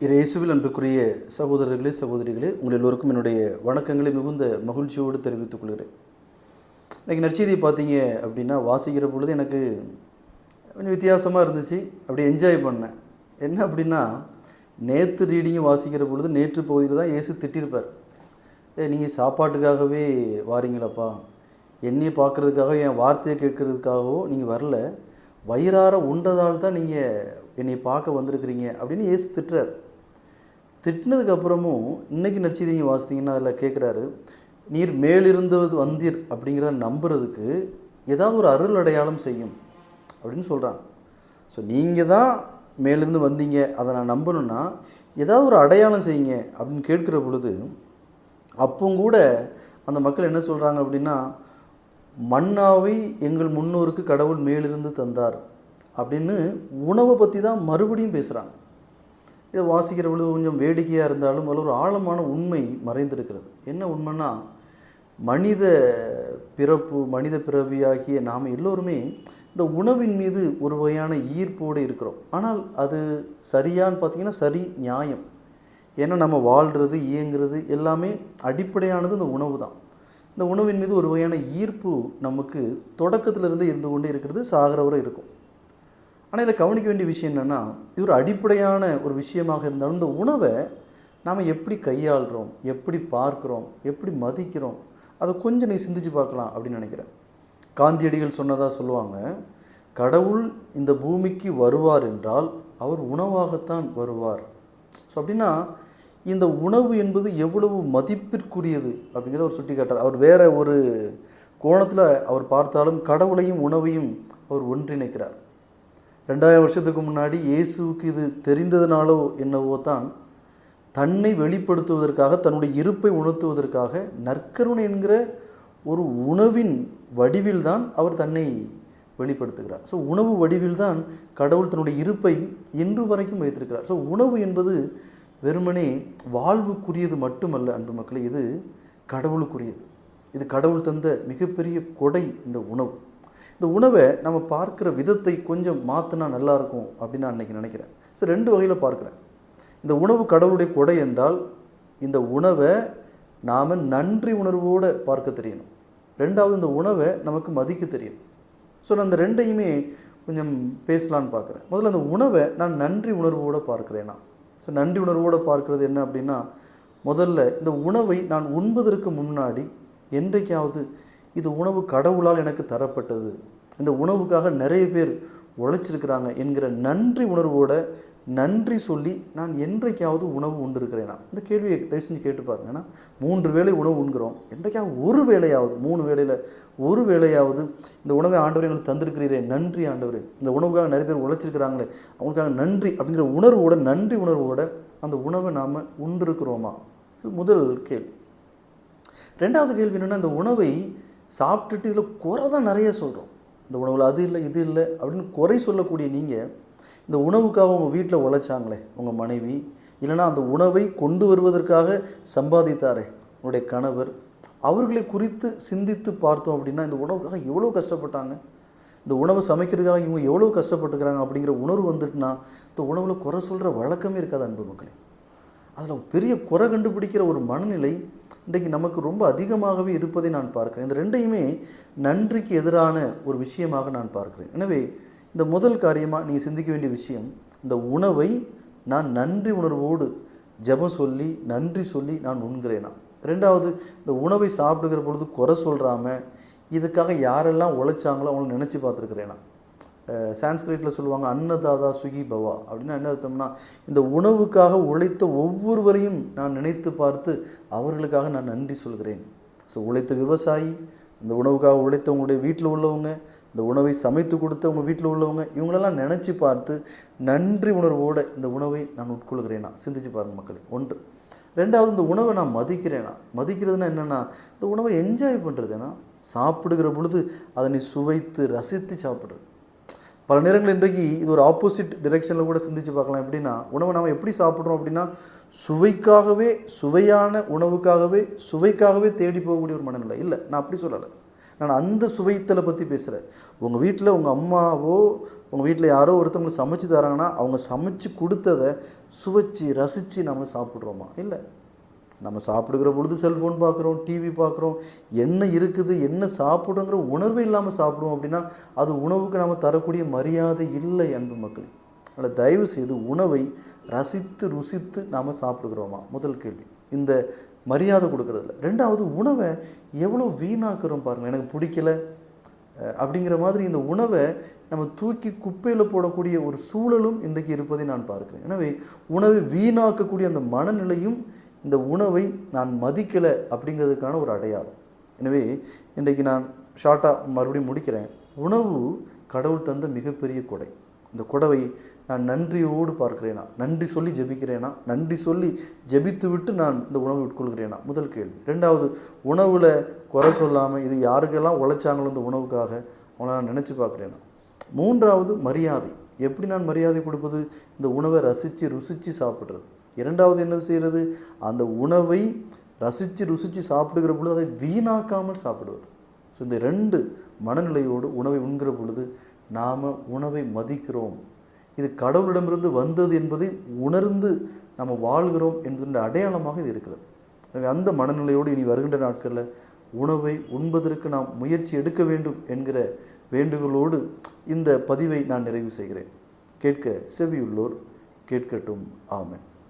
இயேசுவில் அன்புக்குரிய சகோதரர்களே சகோதரிகளே, உங்கள் எல்லோருக்கும் என்னுடைய வணக்கங்களை மிகுந்த மகிழ்ச்சியோடு தெரிவித்துக் கொள்கிறேன். இன்றைக்கி நற்செய்தியை பார்த்தீங்க அப்படின்னா, வாசிக்கிற பொழுது எனக்கு கொஞ்சம் வித்தியாசமாக இருந்துச்சு. அப்படியே என்ஜாய் பண்ணேன். என்ன அப்படின்னா, நேற்று ரீடிங்கு வாசிக்கிற பொழுது நேற்று பகுதியில் தான் இயேசு திட்டிருப்பார். நீங்கள் சாப்பாட்டுக்காகவே வாரீங்களாப்பா, என்னையை பார்க்குறதுக்காக என் வார்த்தையை கேட்கறதுக்காகவோ நீங்கள் வரல, வயிறார உண்டதால் தான் நீங்கள் என்னை பார்க்க வந்திருக்கிறீங்க அப்படின்னு இயேசு திட்டுறார். திட்டினதுக்கப்புறமும் இன்றைக்கி நற்செய்தியை வாசித்தீங்கன்னா அதில் கேட்குறாரு, நீர் மேலிருந்தது வந்தீர் அப்படிங்கிறத நம்புறதுக்கு ஏதாவது ஒரு அருள் அடையாளம் செய்யும் அப்படின்னு சொல்கிறாங்க. ஸோ நீங்கள் தான் மேலிருந்து வந்தீங்க, அதை நான் நம்பணுன்னா ஏதாவது ஒரு அடையாளம் செய்யுங்க அப்படின்னு கேட்குற பொழுது, அப்போ கூட அந்த மக்கள் என்ன சொல்கிறாங்க அப்படின்னா, மன்னாவை எங்கள் முன்னோருக்கு கடவுள் மேலிருந்து தந்தார் அப்படின்னு உணவை பற்றி தான் மறுபடியும் பேசுகிறாங்க. இதை வாசிக்கிற பொழுது கொஞ்சம் வேடிக்கையாக இருந்தாலும் அதில் ஒரு ஆழமான உண்மை மறைந்திருக்கிறது. என்ன உண்மைன்னா, மனித பிறப்பு, மனித பிறவியாகிய நாம் எல்லோருமே இந்த உணவின் மீது ஒரு வகையான ஈர்ப்போடு இருக்கிறோம். ஆனால் அது சரியான்னு பார்த்தீங்கன்னா சரி, நியாயம். ஏன்னா நம்ம வாழ்கிறது, இயங்குறது எல்லாமே அடிப்படையானது இந்த உணவு தான். இந்த உணவின் மீது ஒரு வகையான ஈர்ப்பு நமக்கு தொடக்கத்திலிருந்து இருந்து கொண்டே இருக்கிறது, சாகிற வரை இருக்கும். ஆனால் இதில் கவனிக்க வேண்டிய விஷயம் என்னென்னா, இது ஒரு அடிப்படையான ஒரு விஷயமாக இருந்தாலும் இந்த உணவை நாம் எப்படி கையாளுறோம், எப்படி பார்க்குறோம், எப்படி மதிக்கிறோம், அதை கொஞ்சம் நீ சிந்திச்சு பார்க்கலாம் அப்படின்னு நினைக்கிறேன். காந்தியடிகள் சொன்னதாக சொல்லுவாங்க, கடவுள் இந்த பூமிக்கு வருவார் என்றால் அவர் உணவாகத்தான் வருவார். ஸோ அப்படின்னா இந்த உணவு என்பது எவ்வளவு மதிப்பிற்குரியது அப்படிங்கிறத அவர் சுட்டி காட்டுறார். அவர் வேறு ஒரு கோணத்தில் அவர் பார்த்தாலும் கடவுளையும் உணவையும் அவர் ஒன்றிணைக்கிறார். 2000 வருஷத்துக்கு முன்னாடி இயேசுவுக்கு இது தெரிந்ததுனாலோ என்னவோ தான், தன்னை வெளிப்படுத்துவதற்காக, தன்னுடைய இருப்பை உணர்த்துவதற்காக நற்கருணை என்கிற ஒரு உணவின் வடிவில் தான் அவர் தன்னை வெளிப்படுத்துகிறார். ஸோ உணவு வடிவில் தான் கடவுள் தன்னுடைய இருப்பை இன்று வரைக்கும் வைத்திருக்கிறார். ஸோ உணவு என்பது வெறுமனே வாழ்வுக்குரியது மட்டுமல்ல அன்பு மக்களே, இது கடவுளுக்குரியது. இது கடவுள் தந்த மிகப்பெரிய கொடை இந்த உணவு. இந்த உணவை நம்ம பார்க்குற விதத்தை கொஞ்சம் மாற்றினா நல்லாயிருக்கும் அப்படின்னு நான் இன்றைக்கி நினைக்கிறேன். ஸோ 2 வகையில் பார்க்குறேன். இந்த உணவு கடவுளுடைய கொடை என்றால் இந்த உணவை நாம் நன்றி உணர்வோடு பார்க்க தெரியணும். 2வது, இந்த உணவை நமக்கு மதிக்க தெரியணும். ஸோ நான் இந்த 2ஐயுமே கொஞ்சம் பேசலான்னு பார்க்குறேன். முதல்ல அந்த உணவை நான் நன்றி உணர்வோடு பார்க்குறேன்னா, ஸோ நன்றி உணர்வோடு பார்க்குறது என்ன அப்படின்னா, முதல்ல இந்த உணவை நான் உண்பதற்கு முன்னாடி என்றைக்காவது இது உணவு கடவுளால் எனக்கு தரப்பட்டது, இந்த உணவுக்காக நிறைய பேர் உழைச்சிருக்கிறாங்க என்கிற நன்றி உணர்வோட நன்றி சொல்லி நான் என்றைக்காவது உணவு உண்டிருக்கிறேனா? இந்த கேள்வியை தயவு செஞ்சு கேட்டு பாருங்க. ஏன்னா 3 வேளை உணவு உண்கிறோம், என்றைக்காவது ஒரு வேளையாவது, 3 வேளையில் ஒரு வேளையாவது இந்த உணவை ஆண்டவரே எங்களுக்கு தந்திருக்கிறீரே, நன்றி ஆண்டவரே, இந்த உணவுக்காக நிறைய பேர் உழைச்சிருக்கிறாங்களே அவங்களுக்காக நன்றி அப்படிங்கிற உணர்வோட, நன்றி உணர்வோட அந்த உணவை நாம் உண்டிருக்கிறோமா? இது முதல் கேள்வி. 2வது கேள்வி என்னென்னா, இந்த உணவை சாப்பிட்டுட்டு இதில் குறை தான் நிறைய சொல்கிறோம். இந்த உணவில் அது இல்லை, இது இல்லை அப்படின்னு குறை சொல்லக்கூடிய நீங்கள், இந்த உணவுக்காக உங்கள் வீட்டில் உழைச்சாங்களே உங்கள் மனைவி, இல்லைனா அந்த உணவை கொண்டு வருவதற்காக சம்பாதித்தாரே உங்களுடைய கணவர், அவர்களை குறித்து சிந்தித்து பார்த்தோம் அப்படின்னா இந்த உணவுக்காக எவ்வளோ கஷ்டப்பட்டாங்க, இந்த உணவை சமைக்கிறதுக்காக இவங்க எவ்வளோ கஷ்டப்பட்டுக்கிறாங்க அப்படிங்கிற உணர்வு வந்துட்டுனா இந்த உணவில் குறை சொல்கிற வழக்கமே இருக்காது அன்பு மக்களே. அதில் பெரிய குறை கண்டுபிடிக்கிற ஒரு மனநிலை இன்றைக்கு நமக்கு ரொம்ப அதிகமாகவே இருப்பதை நான் பார்க்கிறேன். இந்த 2ஐயுமே நன்றிக்கு எதிரான ஒரு விஷயமாக நான் பார்க்கிறேன். எனவே இந்த முதல் காரியமாக நீங்கள் சிந்திக்க வேண்டிய விஷயம், இந்த உணவை நான் நன்றி உணர்வோடு ஜெபம் சொல்லி நன்றி சொல்லி நான் உண்கிறேனா? 2வது, இந்த உணவை சாப்பிடுகிற பொழுது குறை சொல்கிறாம இதுக்காக யாரெல்லாம் உழைச்சாங்களோ அவங்கள நினச்சி பார்த்துருக்கிறேனா? சான்ஸ்கிரிட்டில் சொல்லுவாங்க அன்னதாதா சுகி பவா அப்படின்னா என்ன அர்த்தம்னா, இந்த உணவுக்காக உழைத்த ஒவ்வொருவரையும் நான் நினைத்து பார்த்து அவர்களுக்காக நான் நன்றி சொல்கிறேன். ஸோ உழைத்த விவசாயி, இந்த உணவுக்காக உழைத்தவங்களுடைய வீட்டில் உள்ளவங்க, இந்த உணவை சமைத்து கொடுத்தவங்க வீட்டில் உள்ளவங்க, இவங்களெல்லாம் நினச்சி பார்த்து நன்றி உணர்வோடு இந்த உணவை நான் உட்கொள்கிறேனா? சிந்திச்சு பாருங்கள் மக்களே. 1. 2வது, இந்த உணவை நான் மதிக்கிறேனா? மதிக்கிறதுனா என்னென்னா, இந்த உணவை என்ஜாய் பண்ணுறதுனா, சாப்பிடுகிற பொழுது அதனை சுவைத்து ரசித்து சாப்பிட்றது. பல நேரங்கள் இன்றைக்கு இது ஒரு ஆப்போசிட் டிரெக்ஷனில் கூட சிந்திச்சு பார்க்கலாம். எப்படின்னா, உணவை நாம் எப்படி சாப்பிட்றோம் அப்படின்னா, சுவைக்காகவே, சுவையான உணவுக்காகவே, சுவைக்காகவே தேடி போகக்கூடிய ஒரு மனநிலை. இல்லை, நான் அப்படி சொல்லலை. நான் அந்த சுவைத்தலை பற்றி பேசுகிறேன். உங்கள் வீட்டில் உங்கள் அம்மாவோ உங்கள் வீட்டில் யாரோ ஒருத்தவங்க சமைச்சு தராங்கன்னா அவங்க சமைச்சு கொடுத்ததை சுவைச்சு ரசித்து நம்ம சாப்பிட்றோமா? இல்லை. நம்ம சாப்பிடுகிற பொழுது செல்ஃபோன் பார்க்குறோம், டிவி பார்க்குறோம், என்ன இருக்குது என்ன சாப்பிடுங்கிற உணர்வே இல்லாமல் சாப்பிடுவோம். அப்படின்னா அது உணவுக்கு நம்ம தரக்கூடிய மரியாதை இல்லை அன்பு மக்கள். அதில் தயவு செய்து உணவை ரசித்து ருசித்து நாம் சாப்பிடுகிறோமா? முதல் கேள்வி. இந்த மரியாதை கொடுக்கறதில்ல. ரெண்டாவது, உணவை எவ்வளோ வீணாக்குறோம் பாருங்கள். எனக்கு பிடிக்கலை அப்படிங்கிற மாதிரி இந்த உணவை நம்ம தூக்கி குப்பையில் போடக்கூடிய ஒரு சூழலும் இன்றைக்கு இருப்பதை நான் பார்க்கிறேன். எனவே உணவை வீணாக்கக்கூடிய அந்த மனநிலையும் இந்த உணவை நான் மதிக்கலை அப்படிங்கிறதுக்கான ஒரு அடையாளம். எனவே இன்றைக்கு நான் ஷார்ட்டாக மறுபடியும் முடிக்கிறேன். உணவு கடவுள் தந்த மிகப்பெரிய கொடை. இந்த கொடவை நான் நன்றியோடு பார்க்கிறேனா? நன்றி சொல்லி ஜெபிக்கிறேனா? நன்றி சொல்லி ஜெபித்து விட்டு நான் இந்த உணவை உட்கொள்கிறேனா? முதல் கேள்வி. ரெண்டாவது, உணவில் குறை சொல்லாமல் இது யாருக்கெல்லாம் உழைச்சாங்களோ இந்த உணவுக்காக அவங்கள நான் நினச்சி பார்க்குறேனா? மூன்றாவது, மரியாதை. எப்படி நான் மரியாதை கொடுப்பது? இந்த உணவை ரசித்து ருசித்து சாப்பிட்றது. இரண்டாவது என்ன செய்கிறது? அந்த உணவை ரசித்து ருசித்து சாப்பிடுகிற பொழுது அதை வீணாக்காமல் சாப்பிடுவது. ஸோ இந்த ரெண்டு மனநிலையோடு உணவை உண்கிற பொழுது நாம் உணவை மதிக்கிறோம். இது கடவுளிடமிருந்து வந்தது என்பதை உணர்ந்து நம்ம வாழ்கிறோம் என்பதன் அடையாளமாக இது இருக்கிறது. எனவே அந்த மனநிலையோடு இனி வருகின்ற நாட்களில் உணவை உண்பதற்கு நாம் முயற்சி எடுக்க வேண்டும் என்கிற வேண்டுகோளோடு இந்த பதிவை நான் நிறைவு செய்கிறேன். கேட்க செவியுள்ளோர் கேட்கட்டும். ஆமென்.